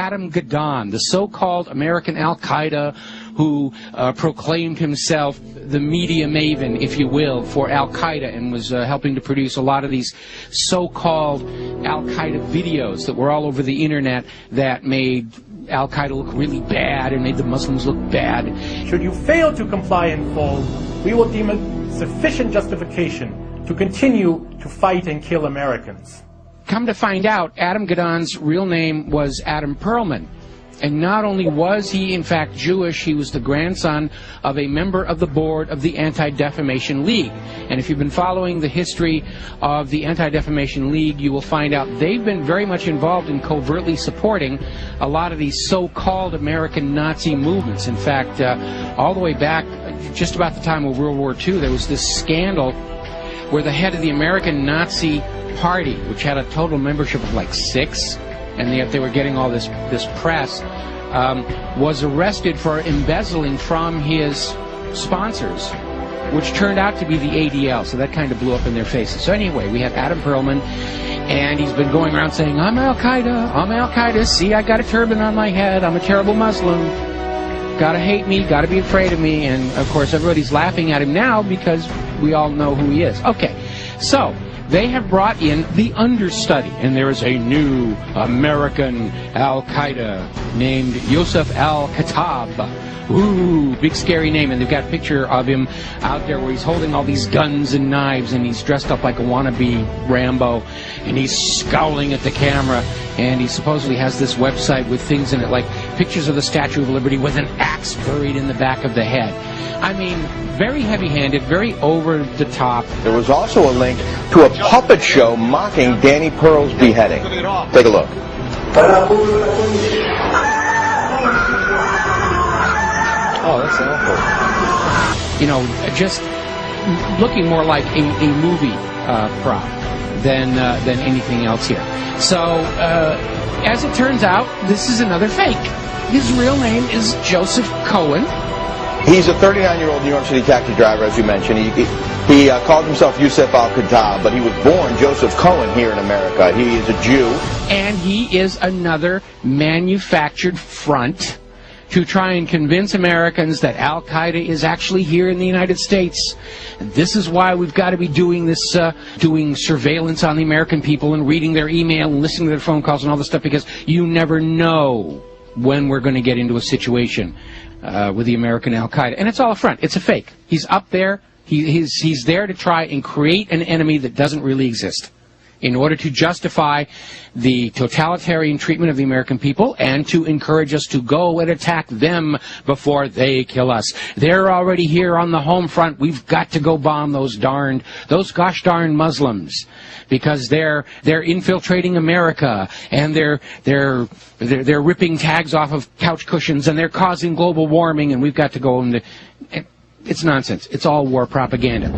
Adam Gadahn, the so-called American Al-Qaeda who proclaimed himself the media maven, if you will, for Al-Qaeda and was helping to produce a lot of these so-called Al-Qaeda videos that were all over the internet that made Al-Qaeda look really bad and made the Muslims look bad. Should you fail to comply in full, we will deem it sufficient justification to continue to fight and kill Americans. Come to find out, Adam Gadahn's real name was Adam Perlman. And not only was he, in fact, Jewish, he was the grandson of a member of the board of the Anti-Defamation League. And if you've been following the history of the Anti-Defamation League, you will find out they've been very much involved in covertly supporting a lot of these so-called American Nazi movements. In fact, all the way back, just about the time of World War II, there was this scandal where the head of the American Nazi Party, which had a total membership of like 6, and yet they were getting all this press, was arrested for embezzling from his sponsors, which turned out to be the ADL, so that kind of blew up in their faces. So anyway, we have Adam Perlman, and he's been going around saying, I'm Al-Qaeda, I'm Al-Qaeda, see, I got a turban on my head, I'm a terrible Muslim, gotta hate me, gotta be afraid of me, and of course everybody's laughing at him now because we all know who he is. Okay, so they have brought in the understudy, and there is a new American Al-Qaeda named Yousef al-Khattab. Ooh, big scary name, and they've got a picture of him out there where he's holding all these guns and knives, and he's dressed up like a wannabe Rambo, and he's scowling at the camera, and he supposedly has this website with things in it, like pictures of the Statue of Liberty with an axe buried in the back of the head. I mean, very heavy-handed, very over-the-top. There was also a link to a puppet show mocking Danny Pearl's beheading. Take a look. Oh, that's awful. You know, just looking more like a movie prop than anything else here. So, as it turns out, this is another fake. His real name is Joseph Cohen. He's a 39-year-old New York City taxi driver, as you mentioned. He called himself Yousef al-Khattab, but he was born Joseph Cohen here in America. He is a Jew. And he is another manufactured front to try and convince Americans that Al-Qaeda is actually here in the United States. This is why we've got to be doing this, doing surveillance on the American people and reading their email and listening to their phone calls and all this stuff, because you never know when we're going to get into a situation with the American Al-Qaeda. And it's all a front. It's a fake. He's up there. He's there to try and create an enemy that doesn't really exist in order to justify the totalitarian treatment of the American people and to encourage us to go and attack them before they kill us. They're already here on the home front. We've got to go bomb those gosh darn Muslims, because they're infiltrating America, and they're ripping tags off of couch cushions, and they're causing global warming, and we've got to go into... It's nonsense. It's all war propaganda.